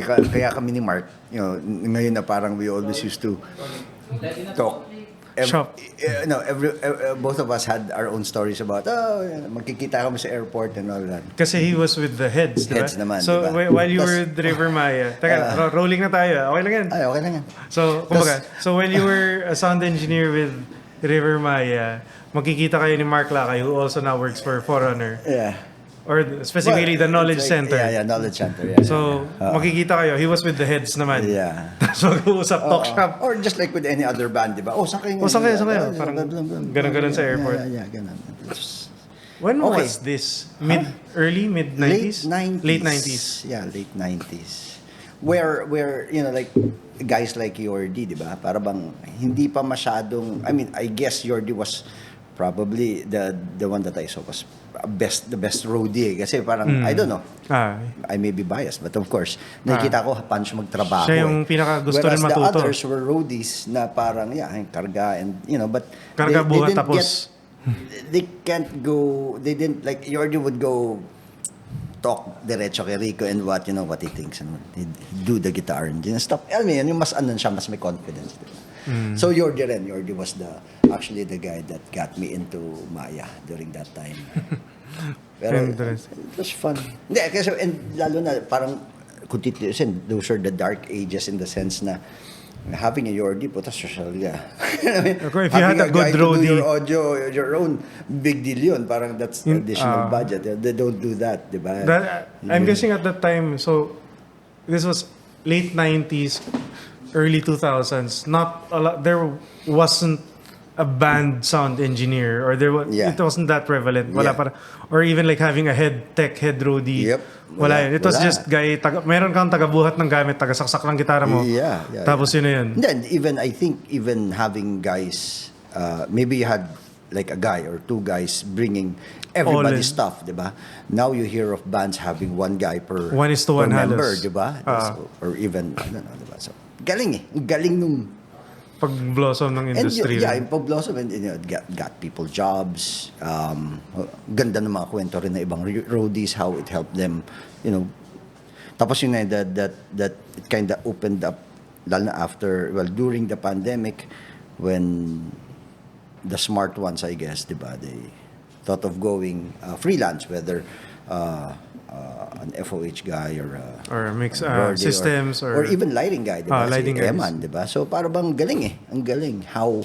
Kaya kami ni Mark, ngayon na parang we always used to talk. Shop. Both of us had our own stories about, magkikita kami sa airport and all that. Kasi he was with the heads, diba? Heads naman, so, diba? while you were at River Maya, rolling na tayo. Okay lang yan. Ay, okay lang yan. So, kumbaga, so when you were a sound engineer with River Maya, magkikita kayo ni Mark Lakay, who also now works for Forerunner. Yeah. Or specifically the Knowledge Center. Yeah, Knowledge Center. Yeah. So, makikita kayo. He was with the heads naman. Yeah. So, mag-uusap, talk shop. Or just like with any other band, di ba? Saan kayo? Saan kayo? Parang ganun-ganun sa airport. Yeah, ganun. When was this? Early, mid-90s? Late 90s. Yeah, late 90s. Where like, guys like Yordi, di ba? Para bang, hindi pa masyadong, I guess Yordi was probably the one that I saw was the best roadie kasi parang I don't know, I may be biased, but of course nakikita ko punch magtrabaho. Siya yung pinaka gusto rin matuto. Whereas the others were roadies na parang karga and but karga buhat tapos they can't go, they didn't like Yordi would go talk diretso kay Rico and what he thinks and he'd do the guitar and stuff. Yung mas siya, mas may confidence, diba? So Yordi was actually the guy that got me into Maya during that time. Pero it was fun. Hindi, kasi and lalo na parang kung titiusin, those are the dark ages in the sense na having a Yordi, puta social ka. If you had a good roadie, your audio, your own, big deal yun. Parang that's additional budget. They don't do that, di ba? I'm guessing at that time, so this was late 90s, early 2000s. Not a lot. There wasn't a band sound engineer, or it wasn't that prevalent. Wala para, or even like having a head roadie. Yep. Wala. It was just guy. Meron kang tagabuhat ng gamit, tagasaksak ng gitara mo. Yeah. Tapos yun na yun. Then I think even having guys, maybe you had like a guy or two guys bringing everybody's stuff, di ba? Now you hear of bands having one guy per 1:1 member, halos. di ba? Or even, I don't know, di ba? So, galing nung pag-blossom ng industry. Yung pag-blossom and got people jobs. Ganda ng mga kwento rin na ibang roadies, how it helped them, Tapos yun that it kind of opened up, lalo na during the pandemic, when the smart ones, I guess, diba, they thought of going freelance, whether an FOH guy or a mix systems or even lighting guy, diba? Lighting si Eman, diba? So para bang galing ang galing how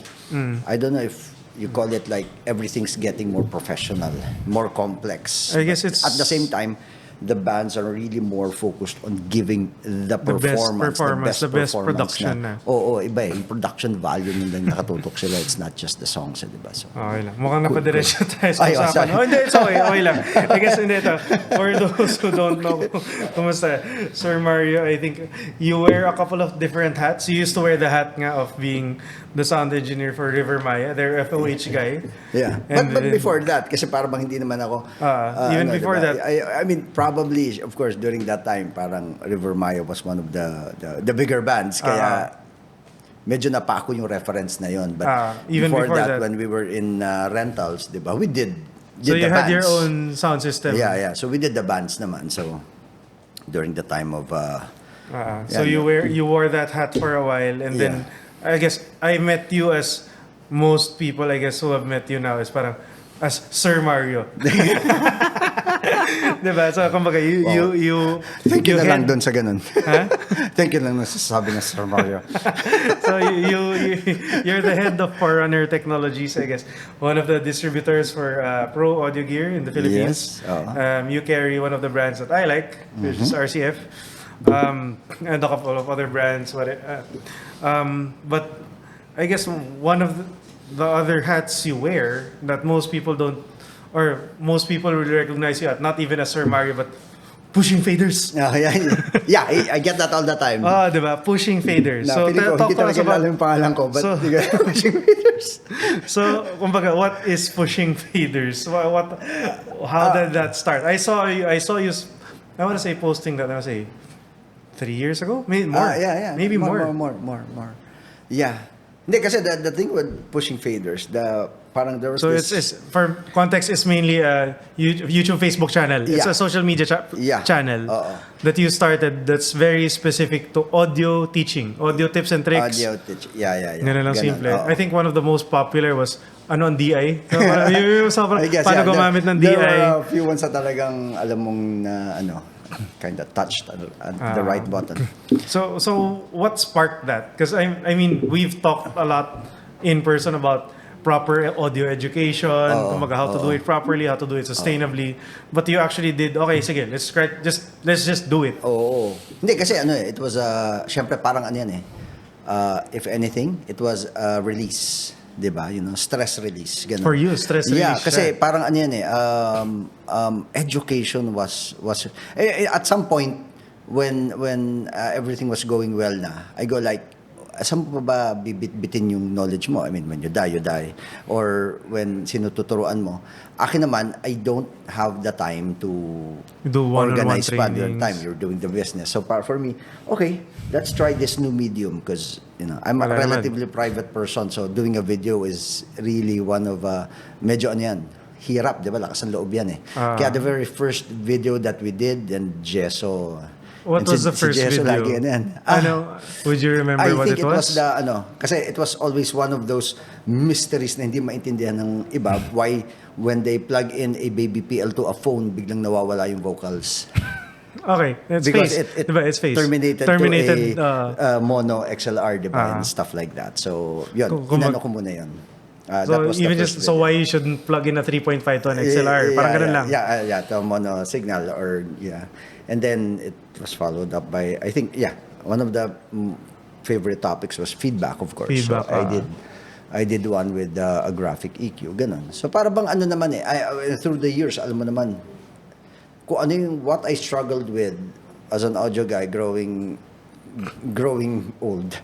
I don't know if you call it like everything's getting more professional, more complex. I guess it's at the same time the bands are really more focused on giving the best production na. Oo, iba yung production value nila nakatutok sila. It's not just the songs, di ba? So, okay lang. Mukhang napadiretso tayo sa usapan. Hindi, it's okay lang. I guess hindi ito. For those who don't know, kumusta? Sir Mario, I think you wear a couple of different hats. You used to wear the hat nga of being the sound engineer for River Maya, their FOH guy. Yeah. But before that, kasi parang bang hindi naman ako... even before that... I mean, probably, of course, during that time, parang River Maya was one of the bigger bands. Kaya medyo napako yung reference na yon. But even before that, when we were in rentals, di ba, we did so the you had bands. your own sound system? Yeah. So we did the bands naman. So during the time of... so you wore that hat for a while, and then I guess I met you as most people, I guess, who have met you now is parang as Sir Mario. Diba? So, kumbaga, you thank you na lang doon sa ganun. Huh? Thank you lang na sasabi ng Sir Mario. So, you're the head of Forerunner Technologies, I guess. One of the distributors for Pro Audio Gear in the Philippines. Yes. You carry one of the brands that I like, which is RCF. And a couple of other brands. But I guess one of the other hats you wear that most people don't, or most people will recognize you at, not even as Sir Mario, but pushing faders. Yeah, I get that all the time. Diba? Pushing faders. So, talk to us about yung pangalan ko, but pushing faders. So, kumbaga, what is pushing faders? How did that start? I saw you, I want to say posting that, I want to say 3 years ago? Maybe more. Maybe more. More. Yeah. Hindi, kasi the thing with pushing faders, parang there was So this... it's for context, it's mainly a YouTube, Facebook channel. It's Yeah. a social media Yeah. channel Oo. that you started that's very specific to audio teaching, audio tips and tricks. Audio teach. Yeah. Ganun lang Ganon, simple. oo. I think one of the most popular was on DI. So, yung sobrang, I guess, paano yeah, gumamit ng there DI. were a few ones na talagang alam mong na kind of touched at the right button. So what sparked that? Because I mean, we've talked a lot in person about proper audio education, kumbaga how to do it properly, how to do it sustainably. But you actually did, okay, sige, let's just do it. Oo. Hindi kasi it was syempre parang yan if anything, it was a release, 'di ba? Stress release, ganun. For you, stress release. Yeah, kasi siya. parang yan education was at some point when everything was going well na, I go like, saan mo ba bibit-bitin yung knowledge mo? I mean, when you die. Or when sinututuruan mo. Akin naman, I don't have the time to do one-on-one organize pa trainings. the time you're doing the business. So for me, okay, let's try this new medium because I'm a Wala naman. relatively private person, so doing a video is really one of medyo hirap, 'di ba? Lakas ng loob yan eh. Kaya the very first video that we did, and Jesso. What and was the first Jesso video? lagi yan. Would you remember what it was? I think it was the kasi it was always one of those mysteries na hindi maintindihan ng iba why when they plug in a baby PL to a phone, biglang nawawala yung vocals. Okay, it's Because face. Diba? It's face. terminated to a mono XLR, diba? And stuff like that. So, yun, inano ko muna yun. That So was the even first just so video. why you shouldn't plug in a 3.5 to an XLR? Parang ganun lang. Yeah, to mono signal or and then it was followed up by I think one of the favorite topics was feedback, of course. Feedback, So I did one with a graphic EQ, ganun. So para bang naman through the years, alam mo naman kung ano yung what I struggled with as an audio guy growing old.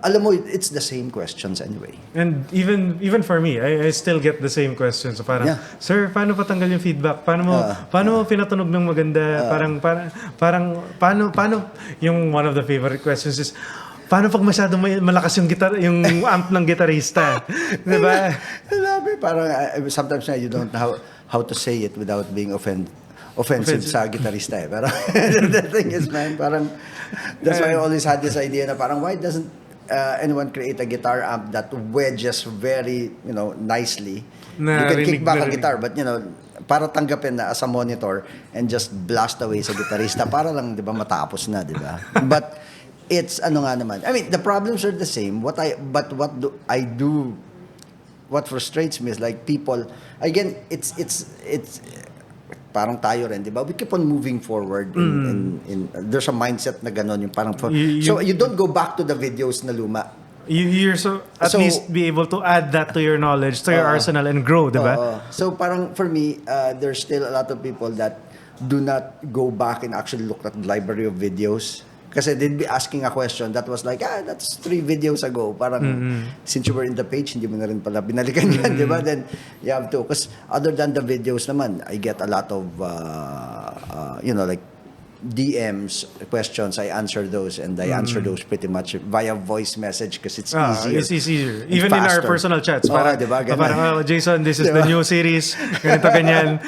Alam mo, it's the same questions anyway. And even for me, I still get the same questions. So parang, sir, paano patanggal yung feedback? Paano mo pinatunog ng maganda? Paano yung one of the favorite questions is, paano pag masyadong malakas yung yung amp ng gitarista? Diba? Parang sometimes you don't know how to say it without being offensive sa gitarista eh. Pero the thing is, man, parang that's why I always had this idea na parang why doesn't anyone create a guitar amp that wedges very, nicely. You can kick back a guitar, but para tanggapin na as a monitor and just blast away sa gitarista para lang, 'di ba, matapos na, 'di ba? But it's nga naman. I mean, the problems are the same. What frustrates me is like people, again, it's parang tayo rin, di ba? We keep on moving forward in there's a mindset na gano'n yung parang so you don't go back to the videos na luma. You're at least be able to add that to your knowledge, to your arsenal and grow, di ba? So parang for me, there's still a lot of people that do not go back and actually look at the library of videos. Kasi they'd be asking a question that was like, that's 3 videos ago. Parang, since you were in the page, hindi mo na rin pala binalikan yan, di ba? Then, you have to. Because other than the videos naman, I get a lot of, like, DMs, questions. I answer those, and I answer those pretty much via voice message because it's easier. It's easier. Even in our personal chats. Parang, diba? parang Jason, this is the new series. Ganito, ganyan.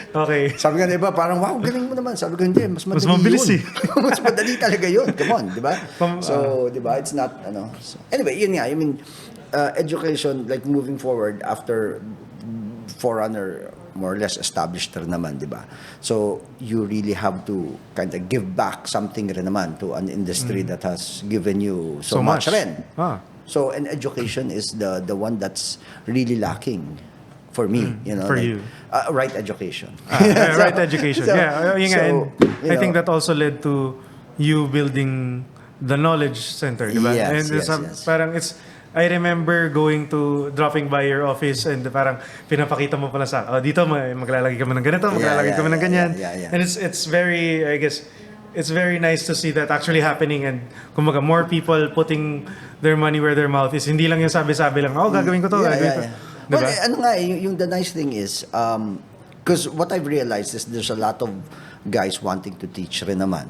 Okay. Sabi nga diba, parang, wow, galing mo naman. Sabi ko, hindi, mas madali mabilis yun. Mas madali talaga yun. Come on, di ba? So, di ba, it's not, So, anyway, yun nga, I mean, education, like moving forward after Forerunner, more or less established rin naman, di ba? So, you really have to kind of give back something rin naman to an industry that has given you so much rin. So, and education is the one that's really lacking for me, for you. Right education. Right education. I think that also led to you building the knowledge center, di ba? Yes, And yes. parang I remember dropping by your office and parang pinapakita mo pala dito maglalagay ka mo ng ganito, maglalagay ka mo ng ganyan. Yeah. And it's very, I guess, it's very nice to see that actually happening and kumbaga more people putting their money where their mouth is. Hindi lang yung sabi-sabi lang, gagawin ko to, gagawin ko. Diba? Well, yung the nice thing is, because what I've realized is there's a lot of guys wanting to teach rin naman.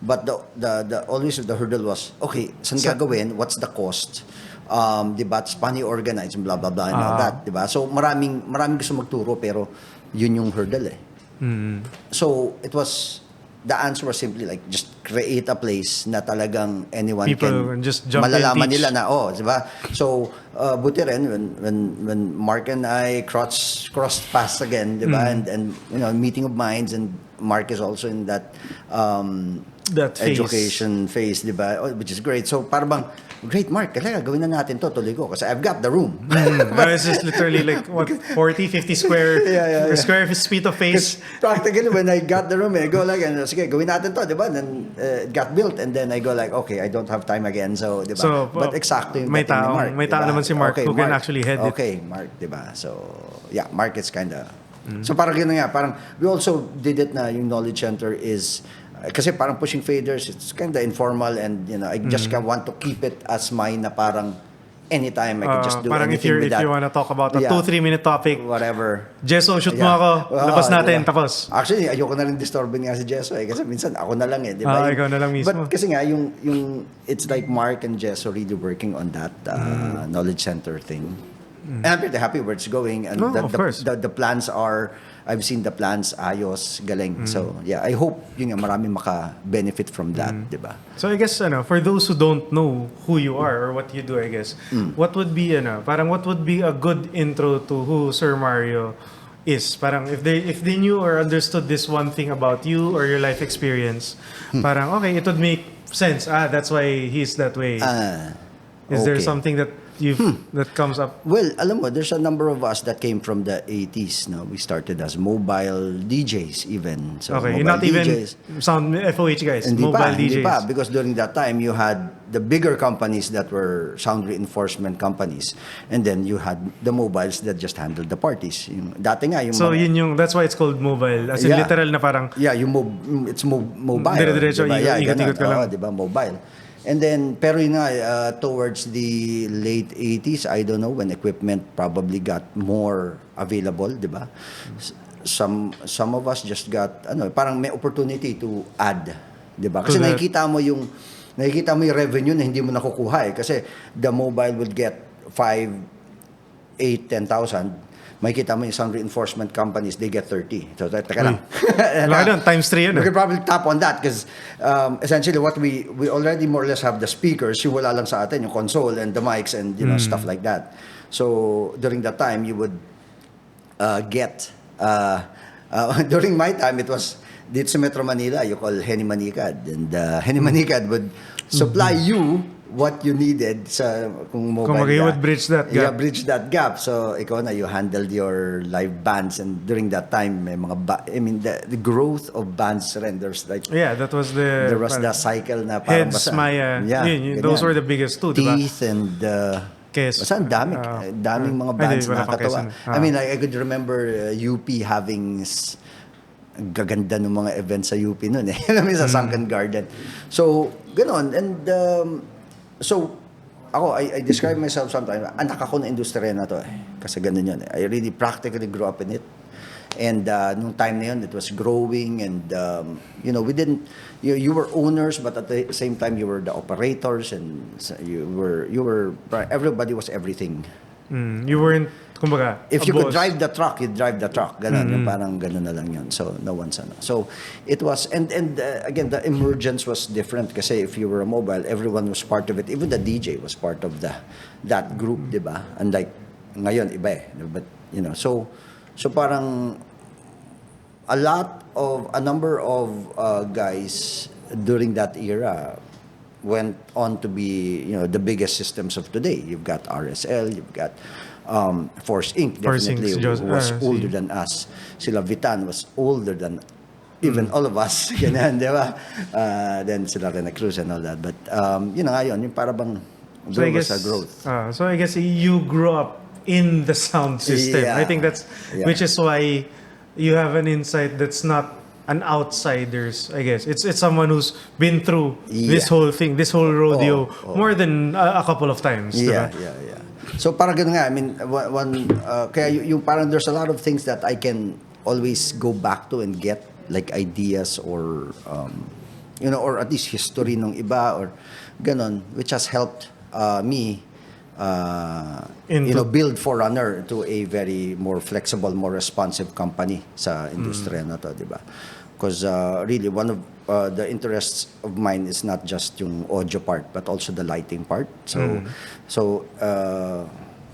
But the always the hurdle was, okay, saan gagawin? What's the cost? Diba? Paano i-organize? Blah, blah, blah, and all that. Diba? So, maraming gusto magturo, pero yun yung hurdle eh. So, the answer was simply like, just create a place na talagang anyone People can just jump and malalaman teach. nila na, diba? So, buti rin, when Mark and I crossed paths again, diba? And meeting of minds, and Mark is also in that That phase. education phase, diba? Which is great. So, parang bang, great, Mark, kaya gawin na natin to, tuloy ko. Kasi I've got the room. It's just literally like, 40, 50 square feet of face. Practically, when I got the room, I go like, sige, gawin natin to, diba? Then, it got built, and then I go like, okay, I don't have time again, so, diba? So, but exacto yung may dating ni tao, Mark. may tao diba? naman si Mark who can Mark. actually head it. Okay, Mark, diba? So, yeah, Mark is kinda... So, parang yun nga, parang, we also did it na yung knowledge center is, kasi parang pushing faders, it's kinda informal, and, I just want to keep it as mine na parang anytime I can just do parang anything with if that. you wanna talk about a 2-3 minute topic, Whatever. Jesso, shoot mo ako, labas natin, diba? tapos. Actually, ayoko na rin disturbin nga si Jesso kasi minsan ako na lang di ba? Ikaw na lang mismo. But kasi nga, yung it's like Mark and Jesso really working on that knowledge center thing. And I'm pretty happy where it's going, and of course. the plans are, I've seen the plans, ayos, galing. So, yeah, I hope yun nga, marami maka-benefit from that, di ba? So I guess for those who don't know who you are or what you do, I guess, what would be what would be a good intro to who Sir Mario is? Parang if they knew or understood this one thing about you or your life experience, parang okay, it would make sense. That's why he's that way. Is there okay. something that that comes up? Well, alam mo, there's a number of us that came from the 80s. No? We started as mobile DJs even. So Okay, mobile not DJs. even sound FOH guys, Hindi mobile pa, DJs. Hindi pa, because during that time, you had the bigger companies that were sound reinforcement companies. And then you had the mobiles that just handled the parties. Dati nga, yung So mga, that's why it's called mobile. As in Yeah. literal na parang yeah, it's mobile. Dire-diretso, diba? Yeah, ikot-ikot ka ganun. lang. Diba? Mobile. And then, pero yun nga, towards the late 80s, I don't know, when equipment probably got more available, di ba? Some of us just got, parang may opportunity to add, di ba? Kasi nakikita mo yung revenue na hindi mo nakukuha eh. Kasi the mobile would get 5, 8, 10,000. Makikita mo yung sound reinforcement companies, they get 30. So, teka lang. Laki doon, times 3 yun. We could probably tap on that because essentially what we already more or less have the speakers, yung wala lang sa atin, yung console and the mics and stuff like that. So during that time, you would get, during my time, it was dito sa Metro Manila, you call Henny Manikad. And Henny Manikad would supply you what you needed sa kung mobile Kung you would bridge that gap. Yeah, bridge that gap. So, ikaw na, you handled your live bands, and during that time, may mga the growth of bands rin, there's like, that was there was the cycle na parang Heads, basta. Maya. Those were the biggest two, diba? Teeth and Kes. basta ang daming mga bands wala na pang nakakatawa. Quezon. I mean, I could remember UP having gaganda ng mga events sa UP noon eh. Alam mo, sa Sunken Garden. So, ganon. And so, ako, I describe myself sometimes, anak ako na industriya na to eh. Kasi ganun yun eh. I really practically grew up in it. And nung time na yun, it was growing and, we didn't, you were owners, but at the same time, you were the operators and everybody was everything. You weren't, kumbaga, If you boss. could drive the truck, you'd drive the truck. Ganun, yung parang ganun na lang yun. So, no one's ano. So, it was, and again, the emergence was different kasi if you were a mobile, everyone was part of it. Even the DJ was part of that group, di ba? Unlike ngayon, iba eh. But, so parang a number of guys during that era went on to be, the biggest systems of today. You've got RSL, you've got Force Inc. definitely who was older than us. Sila Vitan was older than even all of us. Ganyan, di ba? Then sila Rene Cruz and all that. But, ngayon, yung para bang there was a growth. So I guess you grew up in the sound system. Yeah. I think which is why you have an insight that's not an outsider's, I guess. It's someone who's been through this whole thing, this whole rodeo more than a couple of times. Yeah, diba? yeah. So parang ganun nga, I mean, kaya yung parang there's a lot of things that I can always go back to and get like ideas or or at least history ng iba or ganon, which has helped me build Forerunner to a very more flexible, more responsive company sa industriya na to, di ba? Because really, one of the interests of mine is not just yung audio part, but also the lighting part. So,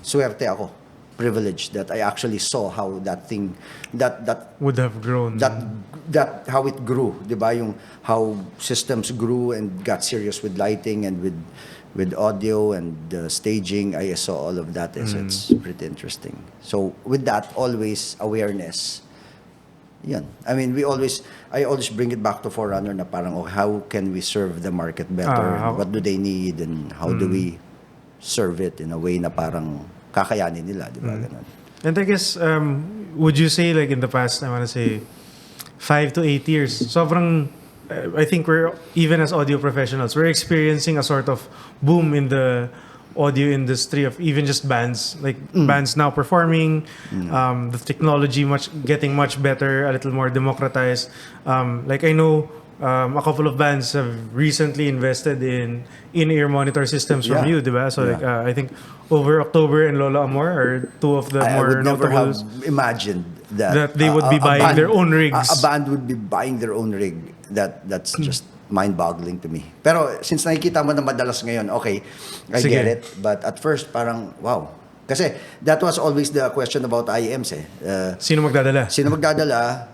swerte ako, privileged that I actually saw how that thing, that would have grown. That how it grew, di ba? Yung how systems grew and got serious with lighting and with audio and staging. I saw all of that. So it's pretty interesting. So with that, always awareness. Yan. I mean, I always bring it back to Forerunner na parang, how can we serve the market better? And what do they need? And how do we serve it in a way na parang kakayanin nila, di ba? Ganun. And I guess, would you say like in the past, I want to say 5 to 8 years, sobrang, I think we're, even as audio professionals, we're experiencing a sort of boom in the audio industry of even just bands, like bands now performing, the technology getting much better, a little more democratized. Like I know a couple of bands have recently invested in in-ear monitor systems from you, diba? So like I think Over October and Lola Amor are two of the more I would never have notables imagined that they would be buying their own rigs. A band would be buying their own rig. That's just mind-boggling to me. Pero since nakikita mo na madalas ngayon, okay, I get it. But at first, parang, wow. Kasi that was always the question about IEMs eh. Sino magdadala? Sino magdadala?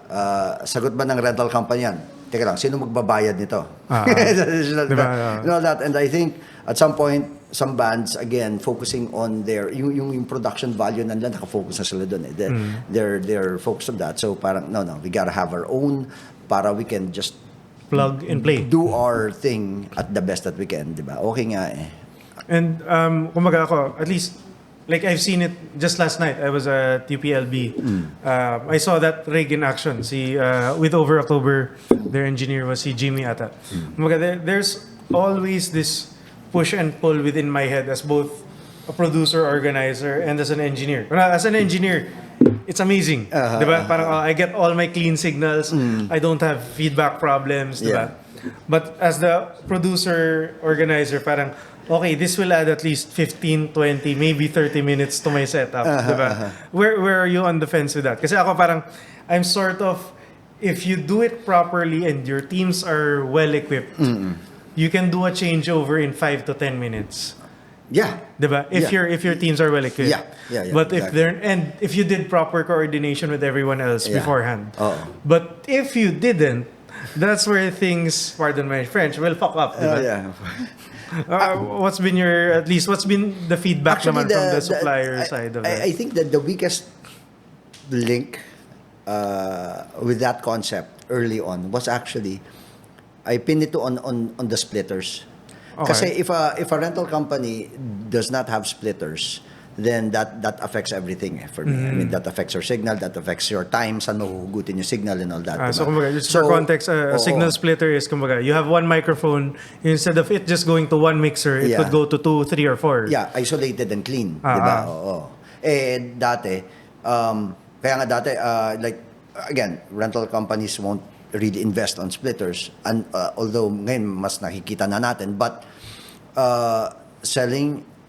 Sagot ba ng rental company yan? Teka lang, sino magbabayad nito? Diba? You know that, and I think at some point, some bands, again, focusing on their, yung production value nandiyan, nakafocus na sila doon eh. They're focused on that. So parang, no, we gotta have our own para we can just plug and play. Do our thing at the best that we can, di ba? Okay nga eh. And kumbaga ako, at least, like I've seen it just last night. I was at UPLB. I saw that rig in action. With Over October, their engineer was si Jimmy ata. Kumbaga, there's always this push and pull within my head as both a producer, organizer, and as an engineer. As an engineer, it's amazing. Diba? Parang I get all my clean signals. I don't have feedback problems. Diba? But as the producer, organizer, parang, okay, this will add at least 15, 20, maybe 30 minutes to my setup. Diba? Where are you on the fence with that? Kasi ako parang, I'm sort of, if you do it properly and your teams are well equipped, you can do a changeover in 5 to 10 minutes. Yeah. Diba? If your teams are well equipped. Yeah. But exactly. if you did proper coordination with everyone else beforehand. But if you didn't, that's where things, pardon my French, will fuck up. Diba? What's been the feedback Actually, naman from the supplier side of that? I think that the weakest link with that concept early on was actually I pinned it on the splitters. Okay. Kasi if a rental company does not have splitters, then that affects everything for me. I mean, that affects your signal, that affects your time, saan mahuhugutin yung signal and all that. So, kumbaga, just for context, a signal splitter is, kumbaga, you have one microphone, instead of it just going to one mixer, it could go to 2, 3, or 4. Yeah, isolated and clean. Diba? Oo. Eh, dati, kaya nga dati, like, again, rental companies won't really invest on splitters, and although ngayon mas nakikita na natin, but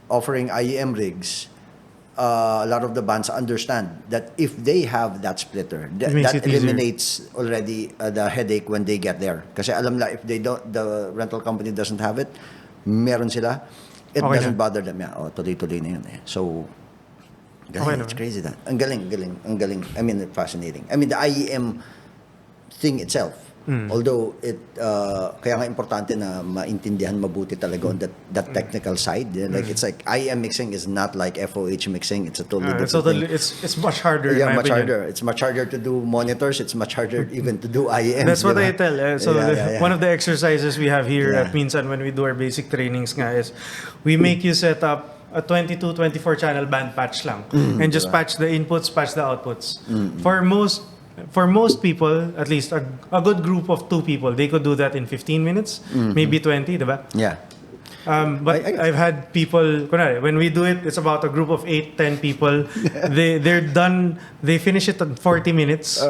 offering IEM rigs, a lot of the bands understand that if they have that splitter, that eliminates already the headache when they get there. Kasi alam nila, if the rental company doesn't have it, meron sila, it doesn't bother them. Yeah, tuloy-tuloy na yun eh. So, galing, it's crazy that. Ang galing. I mean, fascinating. I mean, the IEM thing itself, although it kaya nga importante na maintindihan mabuti talaga on that technical side. Like it's like IEM mixing is not like FOH mixing. It's a totally different thing. It's much harder. Yeah, much harder. It's much harder to do monitors. It's much harder even to do IEM. That's what I tell. One of the exercises we have here at Minsan when we do our basic trainings nga is we make you set up a 22, 24 channel band patch lang and just patch the inputs, patch the outputs. For most people, at least a good group of 2 people, they could do that in 15 minutes, maybe 20, diba? Yeah. But I've had people, when we do it, it's about a group of 8-10 people. They're done, they finish it in 40 minutes.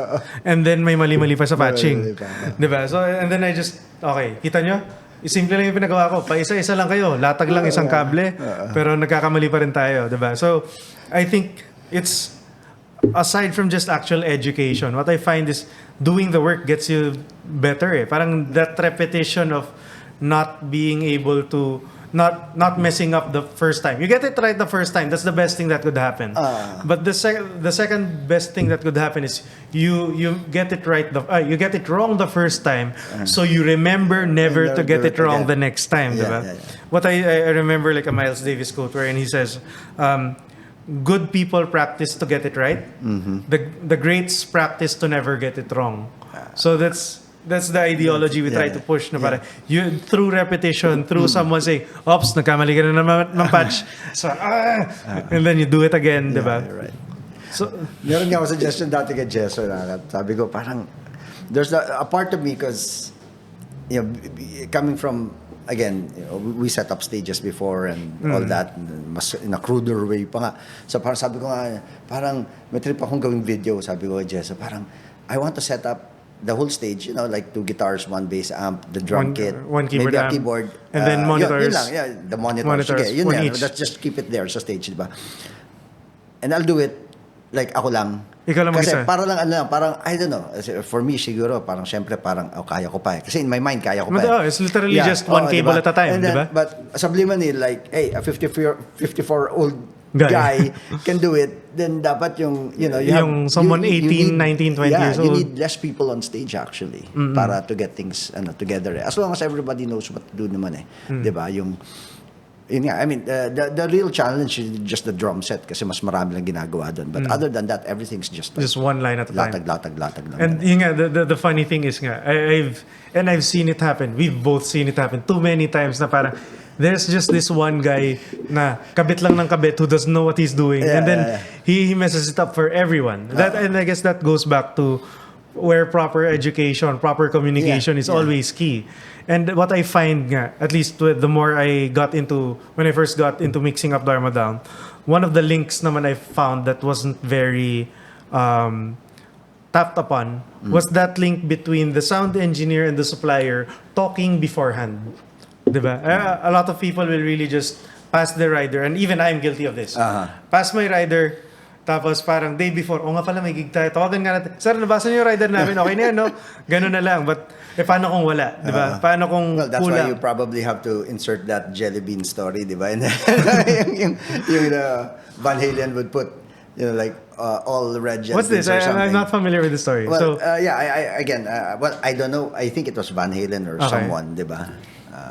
And then may mali-mali pa sa patching. Diba? So, and then I just, okay, kita nyo? Simple lang yung pinagawa ko. Paisa-isa lang kayo. Latag lang isang kable. Pero nagkakamali pa rin tayo. Diba? So, I think it's, aside from just actual education, what I find is doing the work gets you better. Parang that repetition of not being able to, not messing up the first time. You get it right the first time. That's the best thing that could happen. But the second best thing that could happen is you get it right. You get it wrong the first time, so you remember never to get it wrong the next time. What I remember, like a Miles Davis quote wherein he says, good people practice to get it right. The greats practice to never get it wrong. So that's the ideology we try to push. Na para, you, through repetition, through someone saying, "Oops, nagkamali ka na naman ng patch." So, and then you do it again, diba? Right. So, meron nga ako suggestion dati kay Jesso. Sabi ko, parang, there's a part of me because, coming from, again, we set up stages before and all that, mas in a cruder way pa nga. So parang sabi ko nga, parang may trip akong gawing video, sabi ko kay Jessa, parang I want to set up the whole stage, like 2 guitars, 1 bass amp, the drum kit, one keyboard, maybe a amp, keyboard. and then monitors. Yun lang, the monitors. Sige, yun one yan. each. Let's just keep it there sa stage, diba? And I'll do it like ako lang. Ikaw lang Kasi mag-isa. parang, I don't know, for me siguro, parang syempre parang, kaya ko pa eh. Kasi in my mind, kaya ko pa eh. It's literally just one cable diba? at a time, And then, diba? But subliminally, like, hey, a 54-old guy can do it, then dapat yung, you have... someone 18, 19, 20 years old. You need less people on stage actually para to get things together. As long as everybody knows what to do naman eh. Diba? Yun nga, I mean, the real challenge is just the drum set kasi mas marami lang ginagawa doon. But other than that, everything's just one line at a time. Latag lang. And yun nga, the funny thing is nga, I've seen it happen. We've both seen it happen too many times na parang there's just this one guy na kabit lang ng kabit who doesn't know what he's doing. And then he messes it up for everyone. And I guess that goes back to where proper education, proper communication is always key. And what I find nga, at least with the more I got into, when I first got into mixing up Dharma Down, one of the links naman I found that wasn't very tapped upon was that link between the sound engineer and the supplier talking beforehand. Diba? A lot of people will really just pass the rider, and even I'm guilty of this. Pass my rider, tapos parang day before, nga pala may gig tayo, tawagan nga natin, sir, nabasa niyo yung rider namin, okay na yan, no? Ganun na lang. But, paano kung wala? Diba? Paano kung well, that's kulang? why you probably have to insert that jelly bean story, diba? And yung Van Halen would put, like, all red jelly What's beans this? or something. I'm not familiar with the story. Well, So, I don't know. I think it was Van Halen or someone, diba?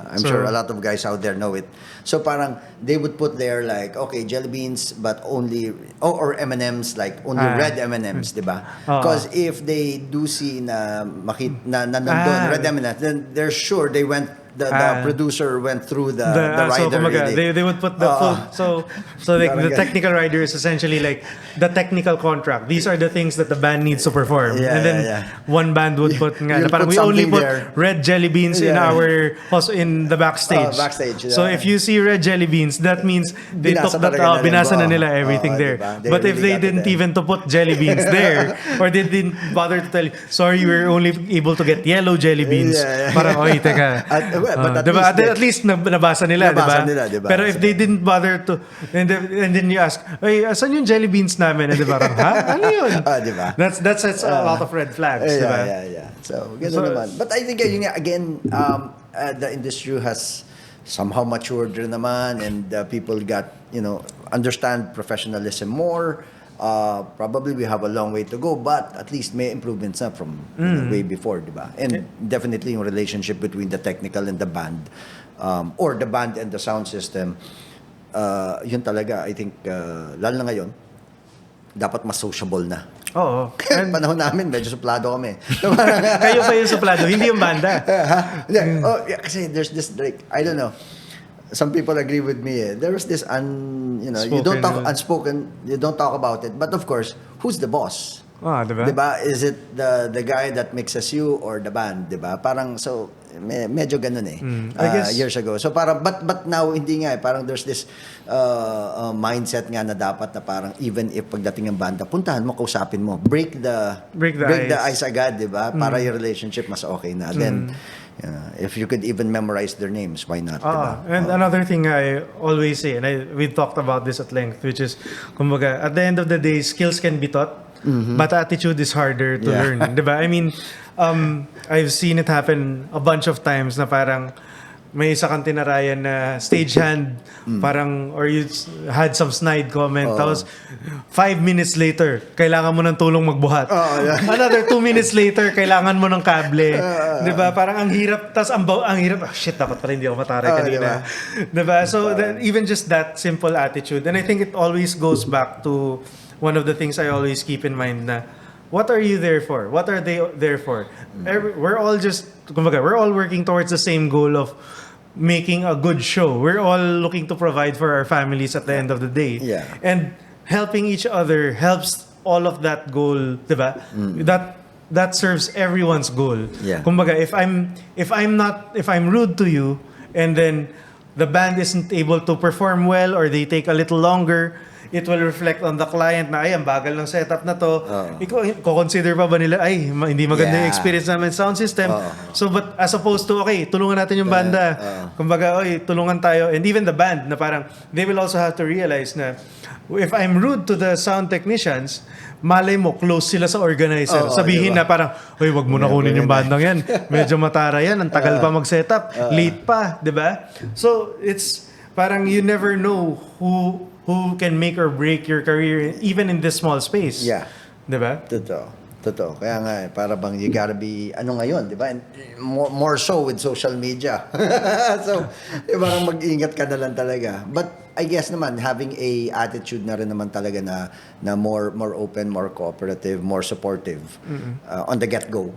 I'm sure a lot of guys out there know it. So parang they would put there like, okay, jelly beans, but only, or M&Ms, like only red M&Ms, diba? Because if they do see na nandun, red M&Ms, then they're sure they went, the producer went through the rider. So, really. they would put the full, so like the technical rider is essentially like the technical contract. These are the things that the band needs to perform. And then one band would put, parang we only put red jelly beans in in the backstage. So if you see red jelly beans, that means they took that, binasa na nila everything there. Diba? But if they didn't even to put jelly beans there, or they didn't bother to tell you, sorry, you were only able to get yellow jelly beans. Parang, oy, teka. But at least nabasa nila, diba? Pero if they didn't bother to, and then you ask, ay, asan yung jelly beans namin? And diba, ha? Ano yun? Diba? That's a lot of red flags, diba? Yeah. So, ganun naman. But I think, again, the industry has somehow matured rin naman, and people got, understand professionalism more. Probably we have a long way to go, but at least may improvements na from way before, diba? And definitely yung relationship between the technical and the band, or the band and the sound system, yun talaga, I think, lalo na ngayon, dapat mas sociable na. Oo. And panahon namin, medyo suplado kami. Kayo pa yung suplado, hindi yung banda. Kasi there's this, like, I don't know, some people agree with me. There was this you don't talk unspoken. You don't talk about it. But of course, who's the boss? Diba? Diba? Is it the guy that mixes you or the band? Diba? Parang so medyo ganun eh. I guess years ago. So parang but now hindi nga eh. Parang there's this mindset nga na dapat na parang even if pagdating ng banda, puntahan mo, kausapin mo, break the ice agad, 'di ba? Para yung relationship mas okay na. Then if you could even memorize their names, why not? Diba? And another thing I always say, and we talked about this at length, which is, kumbaga, at the end of the day, skills can be taught, but attitude is harder to learn. Diba? I mean, I've seen it happen a bunch of times na parang may isa kang tinarayan na stagehand, parang, or you had some snide comment, tapos 5 minutes later, kailangan mo ng tulong magbuhat. Another 2 minutes later, kailangan mo ng kable. Diba? Parang ang hirap, tapos ang hirap, shit, dapat pala hindi ako mataray kanina. Diba? So, even just that simple attitude, and I think it always goes back to one of the things I always keep in mind na, what are you there for? What are they there for? We're all we're all working towards the same goal of making a good show. We're all looking to provide for our families at the end of the day. Yeah. And helping each other helps all of that goal, diba? That serves everyone's goal. Yeah. Kumbaga, if I'm rude to you and then the band isn't able to perform well or they take a little longer, it will reflect on the client na, ay, ang bagal ng setup na to. Consider pa ba nila, ay, hindi maganda yung experience namin sound system. So, but as opposed to, okay, tulungan natin yung banda. Kumbaga, oy, tulungan tayo. And even the band, na parang, they will also have to realize na, if I'm rude to the sound technicians, malay mo, close sila sa organizer. Sabihin na parang, oy, wag mo na kunin yung bandang yan. Medyo matara yan, ang tagal pa mag-setup, late pa, di ba? So, it's, parang you never know who can make or break your career even in this small space. Yeah. Diba? Totoo. Kaya nga, para bang you gotta be, ngayon, di ba? And more so with social media. So, parang mag-ingat ka na lang talaga. But I guess naman, having a attitude na rin naman talaga na more open, more cooperative, more supportive on the get-go.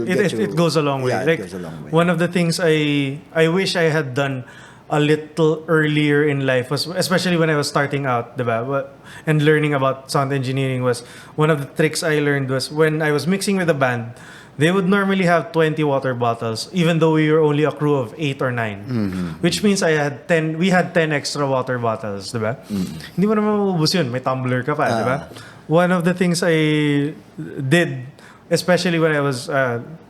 It goes a long way. Yeah, like, it goes a long way. One of the things I wish I had done a little earlier in life was, especially when I was starting out, diba? And learning about sound engineering, was one of the tricks I learned was when I was mixing with a band, they would normally have 20 water bottles, even though we were only a crew of 8 or 9. Which means we had 10 extra water bottles, diba? Hindi mo naman maubos yun, may tumbler ka pa, diba? One of the things I did, especially when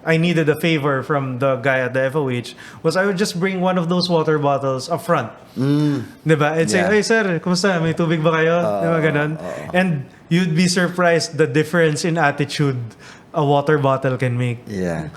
I needed a favor from the guy at the FOH, was I would just bring one of those water bottles up front. Diba? And say, hey sir, kumusta? May tubig ba kayo? Diba ganun? And you'd be surprised the difference in attitude a water bottle can make. Yeah.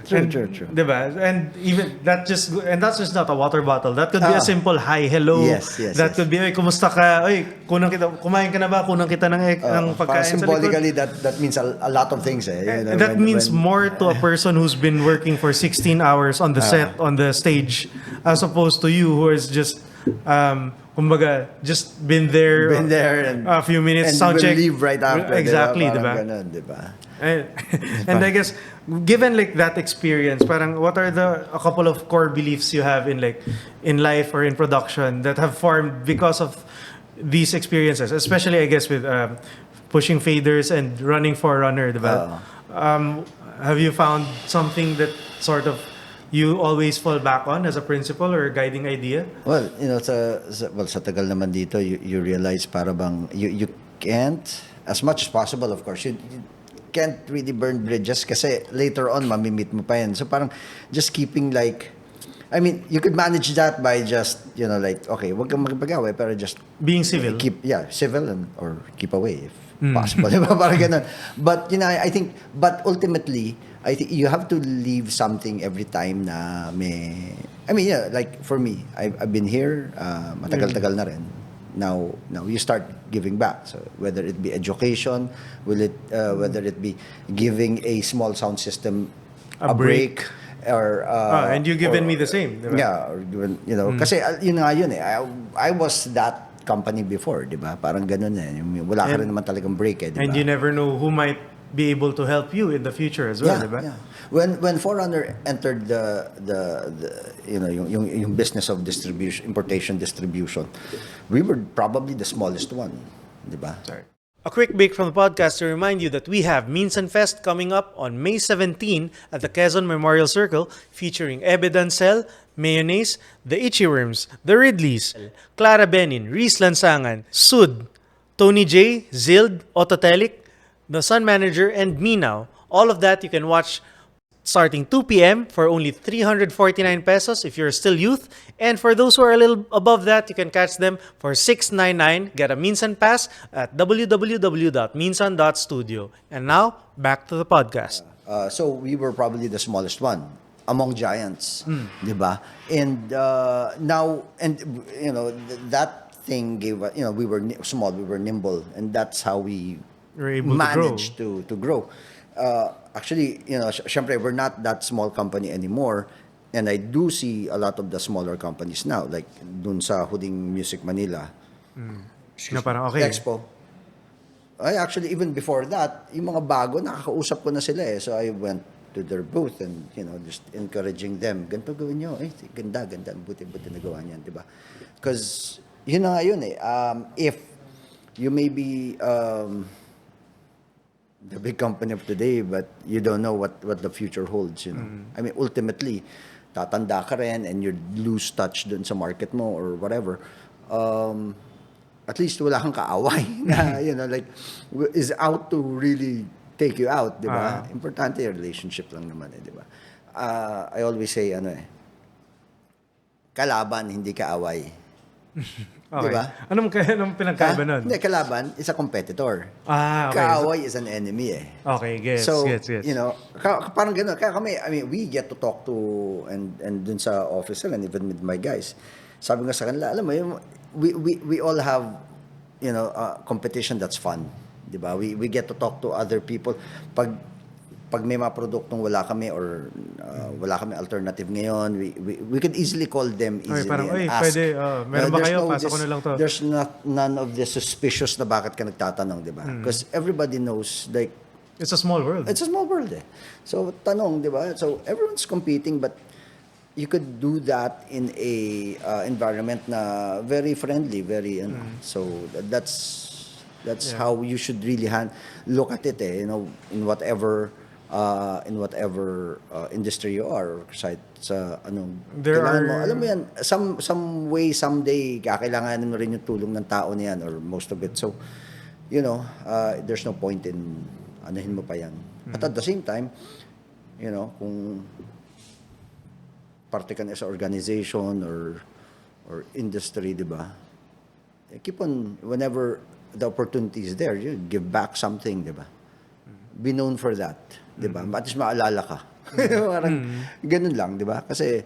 True. Diba? And even that's just not a water bottle. That could be a simple hi, hello. Yes. That could be, kumusta ka? Kumain ka na ba? Kunang kita ng pagkain sa likod. Symbolically, that means a lot of things. That means more to a person who's been working for 16 hours on the set, on the stage, as opposed to you who is just kumbaga, just been there and a few minutes, and sound will check. leave right after. Exactly, diba? Diba? And I guess, given like that experience, parang what are a couple of core beliefs you have in life or in production that have formed because of these experiences, especially I guess with pushing faders and running Forerunner, diba? Have you found something that sort of you always fall back on as a principle or a guiding idea? Well, sa tagal naman dito, you realize para bang you can't, as much as possible, of course, you can't really burn bridges kasi later on, mamimit mo pa yan. So parang just keeping you could manage that by just, okay, wag kang magpag-away, pero just being civil. Civil or keep away if possible. Diba? Parang ganun. But, I think, ultimately, I think you have to leave something every time na like for me, I've been here, matagal-tagal na rin. Now you start giving back. So whether it be education, whether it be giving a small sound system a break, or and you've given me the same, diba? Yeah, or given, kasi yun I was that company before, diba? Parang ganun wala ka rin naman talagang break diba? And you never know who might be able to help you in the future as well, diba? Yeah. When Forerunner entered the yung business of distribution, importation distribution, we were probably the smallest one, diba? Sorry. A quick break from the podcast to remind you that we have Minsan Fest coming up on May 17 at the Quezon Memorial Circle, featuring Ebe Dancel, Mayonnaise, The Itchy Worms, The Ridleys, Clara Benin, Reese Lansangan, Sud, Tony J, Zild, Ototelic, The Sun Manager, and Me Now. All of that you can watch starting 2 p.m. for only 349 pesos if you're still youth. And for those who are a little above that, you can catch them for 699. Get a Minsan Pass at www.minsan.studio. And now, back to the podcast. So we were probably the smallest one among giants, di ba? And now, and you know, that thing gave us, you know, we were small, we were nimble, and that's how we We're able managed to grow. Actually, you know, syempre, we're not that small company anymore. And I do see a lot of the smaller companies now, like dun sa Huding Music Manila. Na parang okay. Expo. I actually, even before that, yung mga bago, nakakausap ko na sila eh. So I went to their booth and, you know, just encouraging them. Ganito gawin nyo. Eh, ganda. Buti nagawa niyan, di ba? Because, yun na nga yun eh. If you may be the big company of today, but you don't know what the future holds, you know. I mean, ultimately, tatanda ka rin and you lose touch dun sa market mo or whatever. At least wala kang kaaway na, you know, like, is out to really take you out, di ba? Importante yung relationship lang naman eh, di ba? I always say, kalaban, hindi kaaway. Okay. Di ba? Anong pinagkaiba nun? Hindi, kalaban is a competitor. Okay. Kaaway is an enemy eh. Okay, gets. You know, parang gano'n. Kaya kami, I mean, we get to talk to, and dun sa office and even with my guys. Sabi nga sa kanila, alam mo, we all have, you know, competition that's fun. Di ba? We get to talk to other people. Pag may mga produktong wala kami or wala kami alternative ngayon, we could easily call them easily parang, and ask. pwede, meron ba kayo? Pasok ko na lang to. There's none of the suspicious na bakit ka nagtatanong, di ba? Because everybody knows, like, It's a small world. it's a small world eh. So, tanong, di ba? So, everyone's competing, but you could do that in a environment na very friendly, very, so that's how you should really look at it eh, you know, in whatever industry you are, or sa anong There kailangan mo. are- Alam mo yan, some way, someday, kakailanganin mo rin yung tulong ng tao niyan or most of it. So, you know, there's no point in anuhin mo pa yan. But at the same time, you know, kung parte ka na sa organization or industry, di ba? Keep on, whenever the opportunity is there, you give back something, di ba? Be known for that, di ba? At least maalala ka. Parang ganun lang, di ba? Kasi